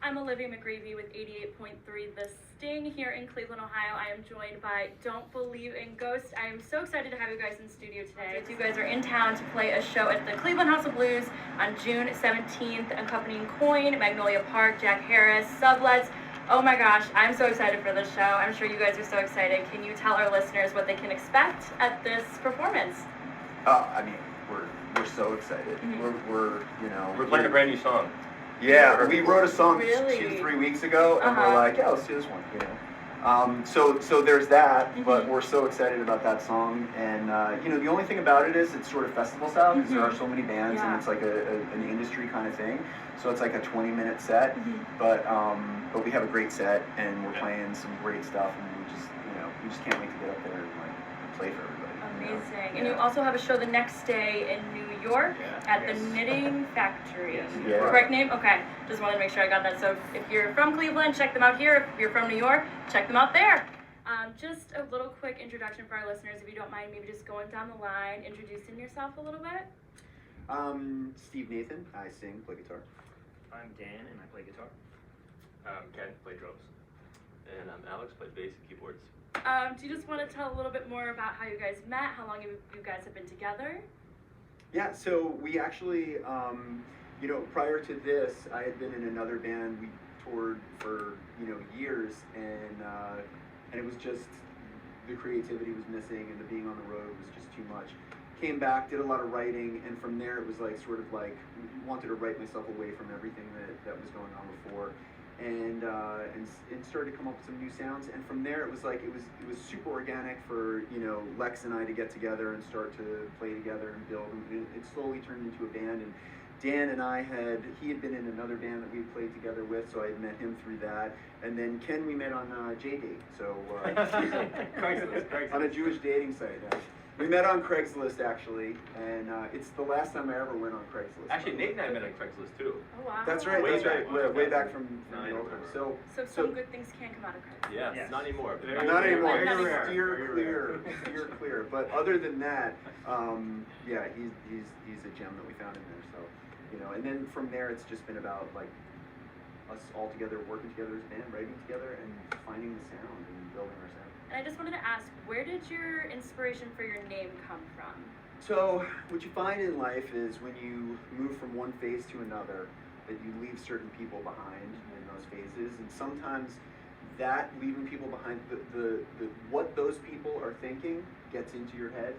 I'm Olivia McGreevy with 88.3 The Sting here in Cleveland, Ohio. I am joined by Don't Believe in Ghosts. I am so excited to have you guys in studio today. You guys are in town to play a show at the Cleveland House of Blues on June 17th, accompanying Coin, Magnolia Park, Jack Harris, Sublets. Oh my gosh, I'm so excited for this show. I'm sure you guys are so excited. Can you tell our listeners what they can expect at this performance? I mean, we're so excited. Mm-hmm. We're playing a brand new song. Yeah, we wrote a song Really? 2-3 weeks ago, and we're like, yeah, let's do this one. So there's that, but we're so excited about that song, and the only thing about it is it's sort of festival style because there are so many bands, and it's like an industry kind of thing. So it's like a 20-minute set, but we have a great set, and we're playing some great stuff, and we just can't wait to get up there and like play for everybody. Amazing. And you also have a show the next day in New York at the Knitting Factory. Correct name? Okay. Just wanted to make sure I got that. So if you're from Cleveland, check them out here. If you're from New York, check them out there. Just a little quick introduction for our listeners, if you don't mind, maybe just going down the line, introducing yourself a little bit. Steve Nathan, I sing, play guitar. I'm Dan, and I play guitar. Ken, play drums. And I'm Alex, play bass and keyboards. Do you just want to tell a little bit more about how you guys met, how long you guys have been together? Yeah, so we actually, prior to this, I had been in another band. We toured for, years, and it was just, the creativity was missing, and the being on the road was just too much. Came back, did a lot of writing, and from there it was like, sort of like, wanted to write myself away from everything that was going on before. And started to come up with some new sounds, and from there it was super organic for Lex and I to get together and start to play together and build, and it slowly turned into a band. And Dan and he had been in another band that we played together with, so I had met him through that. And then Ken we met on JDate, so Craigslist. on a Jewish dating site. We met on Craigslist, actually, and it's the last time I ever went on Craigslist. Actually, Nate and I met on Craigslist too. Oh, wow. That's right. Way back from the old time. So some good things can come out of Craigslist. Yeah, Yes. Not anymore. Not anymore. Very Steer clear. But other than that, he's a gem that we found in there. So, and then from there, it's just been about like us all together, working together as a band, writing together, and finding the sound and building our sound. And I just wanted to ask, where did your inspiration for your name come from? So what you find in life is when you move from one phase to another, that you leave certain people behind in those phases, and sometimes that leaving people behind, what those people are thinking gets into your head,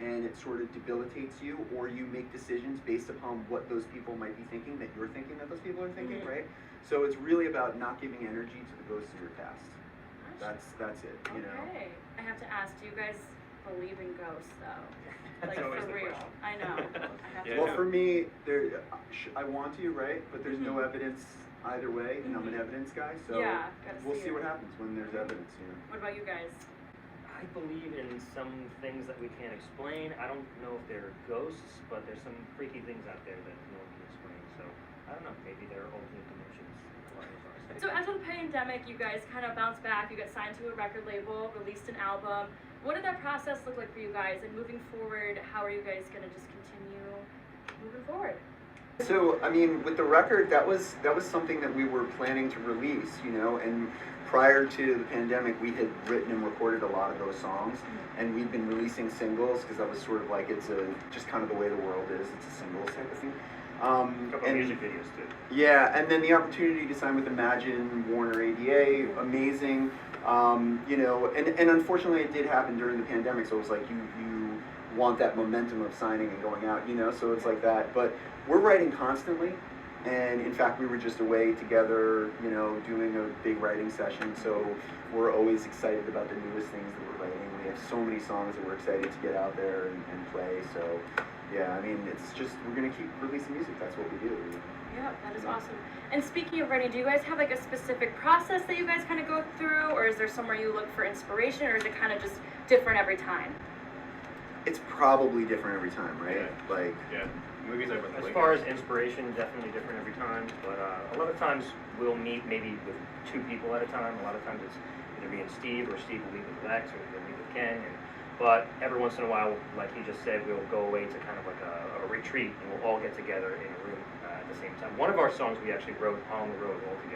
and it sort of debilitates you, or you make decisions based upon what those people might be thinking that you're thinking that those people are thinking, right? So it's really about not giving energy to the ghosts of your past. That's it, Okay. I have to ask, do you guys believe in ghosts, though? Like, always for the real. question. I know. I have to Well, for me, I want to, right? But there's no evidence either way, and I'm an evidence guy, so we'll see what happens when there's evidence, What about you guys? I believe in some things that we can't explain. I don't know if they're ghosts, but there's some freaky things out there that no one can explain. So, I don't know, maybe they're alternate dimensions. So after the pandemic, you guys kind of bounced back. You got signed to a record label, released an album. What did that process look like for you guys? And moving forward, how are you guys going to just continue moving forward? So, I mean, with the record, that was something that we were planning to release, and prior to the pandemic, we had written and recorded a lot of those songs, and we'd been releasing singles, because that was sort of like, it's just kind of the way the world is, it's a singles type of thing. A couple of music videos too. Yeah, and then the opportunity to sign with Imagine, Warner ADA, amazing, and unfortunately it did happen during the pandemic, so it was like you want that momentum of signing and going out, so it's like that, but we're writing constantly, and in fact we were just away together, doing a big writing session, so we're always excited about the newest things that we're writing. We have so many songs that we're excited to get out there and play, so yeah, I mean, it's just, we're going to keep releasing music, that's what we do. Yeah, that is awesome. And speaking of writing, do you guys have like a specific process that you guys kind of go through, or is there somewhere you look for inspiration, or is it kind of just different every time? It's probably different every time, right? Movies As far as inspiration, definitely different every time, but a lot of times we'll meet maybe with 2 people at a time. A lot of times it's either me and Steve, or Steve will meet with Lex, or we'll meet with Ken. But every once in a while, like he just said, we'll go away to kind of like a retreat, and we'll all get together in a room at the same time. One of our songs we actually wrote on the road all together.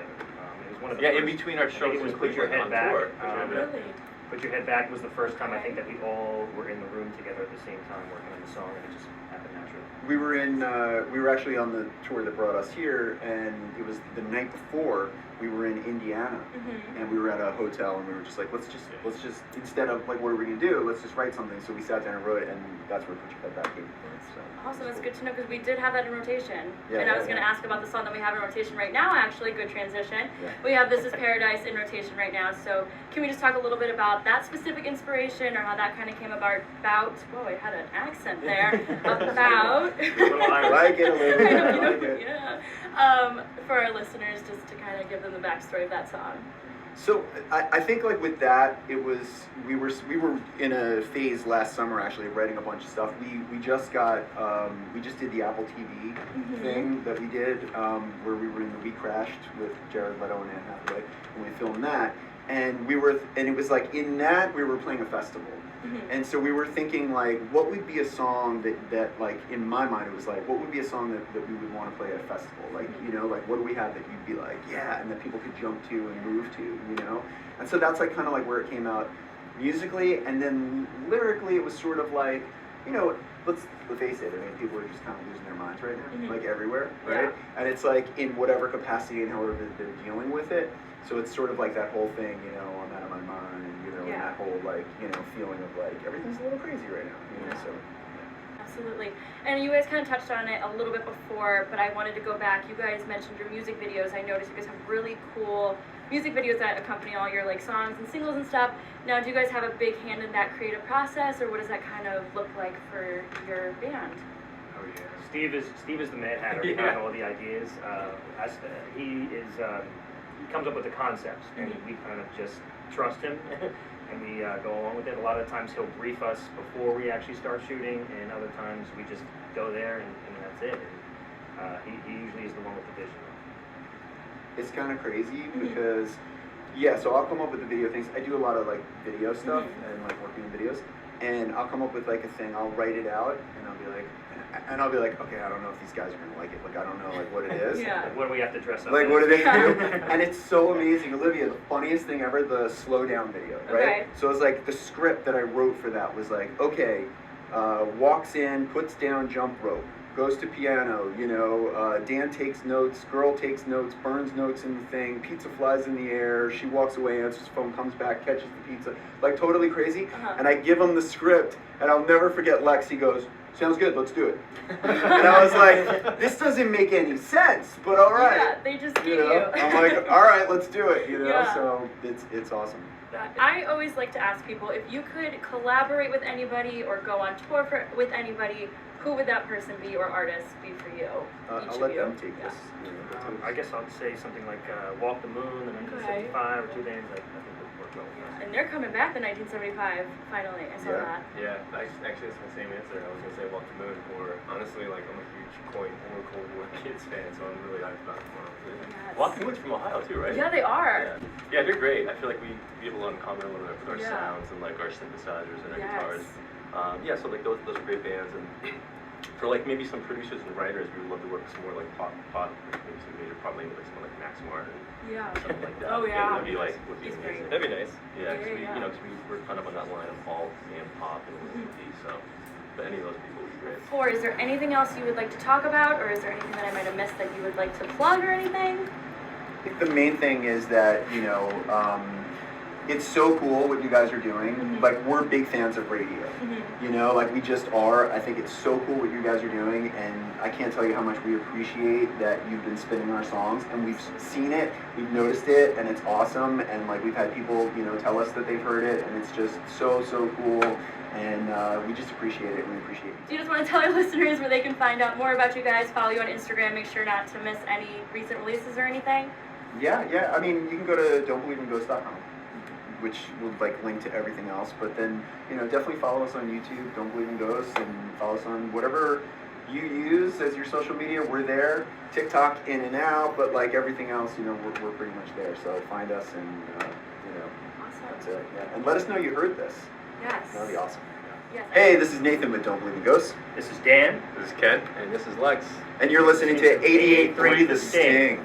one of the Yeah, first. in between our I think shows it was in Put Your Cleveland Head on Back. tour. Put Your Head Back. Really? Put Your Head Back was the first time I think that we all were in the room together at the same time working on the song, and it just happened naturally. We were actually on the tour that brought us here, and it was the night before we were in Indiana, and we were at a hotel, and we were just like, let's just instead of like what are we gonna do, let's just write something. So we sat down and wrote it, and that's where Put Your Head Back came from. So, Awesome, that's good to know because we did have that in rotation. Yeah, and I was yeah, going to yeah. ask about the song that we have in rotation right now, actually, good transition. Yeah. We have This Is Paradise in rotation right now, so can we just talk a little bit about that specific inspiration or how that kind of came about, whoa, I had an accent there, about, I like it a little bit, I like it. yeah, for our listeners, just to kind of give them the backstory of that song. So I think like with that, it was we were in a phase last summer actually of writing a bunch of stuff. We just got we just did the Apple TV thing that we did where we were in the We Crashed with Jared Leto and Anne Hathaway, and we filmed that. And it was like in that we were playing a festival. And so we were thinking like, what would be a song that like, in my mind, it was like, what would be a song that we would want to play at a festival? Like, you know, like what do we have that you'd be like, yeah, and that people could jump to and move to, you know? And so that's like kind of like where it came out musically, and then lyrically it was sort of like, you know, let's face it, I mean, people are just kind of losing their minds right now, like everywhere, right? Yeah. And it's like in whatever capacity and however they're dealing with it. So it's sort of like that whole thing, you know, I'm out of my mind, you know, and that whole like, you know, feeling of like everything's a little crazy right now, you know, so. Absolutely. And you guys kind of touched on it a little bit before, but I wanted to go back. You guys mentioned your music videos. I noticed you guys have really cool music videos that accompany all your like songs and singles and stuff. Now, do you guys have a big hand in that creative process, or what does that kind of look like for your band? Oh yeah. Steve is the Mad Hatter behind all the ideas. He comes up with the concepts, and we kind of just trust him, and we go along with it. A lot of times he'll brief us before we actually start shooting, and other times we just go there and that's it. And he usually is the one with the vision. It's kind of crazy because, yeah, so I'll come up with the video things. I do a lot of like video stuff and like working in videos, and I'll come up with like a thing. I'll write it out, and I'll be like, okay, I don't know if these guys are gonna like it. Like I don't know like what it is. Like, what do we have to dress up? Like what do they do? And it's so amazing. Olivia, the funniest thing ever, the slow down video, right? Okay. So it's like the script that I wrote for that was like, okay, walks in, puts down jump rope, goes to piano, you know, Dan takes notes, girl takes notes, burns notes in the thing, pizza flies in the air, she walks away, answers the phone, comes back, catches the pizza, like totally crazy. And I give him the script, and I'll never forget Lex, he goes, sounds good, let's do it. And I was like, this doesn't make any sense, but all right. Yeah, they just get You know? I'm like, all right, let's do it, you know? Yeah. So it's awesome. I always like to ask people, if you could collaborate with anybody or go on tour with anybody, who would that person be or artist be for you? Each I'll of let you. them take this. You know, I guess I'd say something like Walk the Moon in 1975 or two bands. I think would work well with us. And they're coming back in 1975, finally. I saw that. Yeah, actually that's my same answer. I was gonna say Walk the Moon, or honestly, like I'm a huge Cold War Kids fan, so I'm really hyped about them. Yes. Walk the Moon's from Ohio too, right? Yeah, they are. Yeah, they're great. I feel like we have a lot in common a little bit with our Yeah. sounds and like our synthesizers and our Yes. guitars. Yeah, so like those are great bands, and for like maybe some producers and writers, we would love to work with some more like pop, maybe some major pop labels, like someone like Max Martin, Yeah. something like that. Oh, yeah. That'd be like would be He's great. amazing. That'd be nice. Yeah, Yeah, cause yeah. you know, cause we're kind of on that line of alt and pop and indie, so but any of those people would be great. Or is there anything else you would like to talk about, or is there anything that I might have missed that you would like to plug or anything? I think the main thing is that, you know, it's so cool what you guys are doing. Like, we're big fans of radio. You know, like we just are. I think it's so cool what you guys are doing, and I can't tell you how much we appreciate that you've been spinning our songs, and we've seen it, we've noticed it, and it's awesome, and like we've had people, you know, tell us that they've heard it, and it's just so cool, and we just appreciate it, and we appreciate it. Do you just want to tell our listeners where they can find out more about you guys, follow you on Instagram, make sure not to miss any recent releases or anything? Yeah, I mean, you can go to don'tbelieveinGhosts.com, which will like link to everything else, but then, you know, definitely follow us on YouTube, Don't Believe in Ghosts, and follow us on whatever you use as your social media. We're there. TikTok in and out, but like everything else, you know, we're pretty much there. So find us, and you know, Awesome. that's it. Yeah. And let us know you heard this. Yes. That'd be awesome. Yes. Hey, this is Nathan with Don't Believe in Ghosts, This is Dan. This is Ken, and this is Lex. and you're listening to 88.3 The Sting.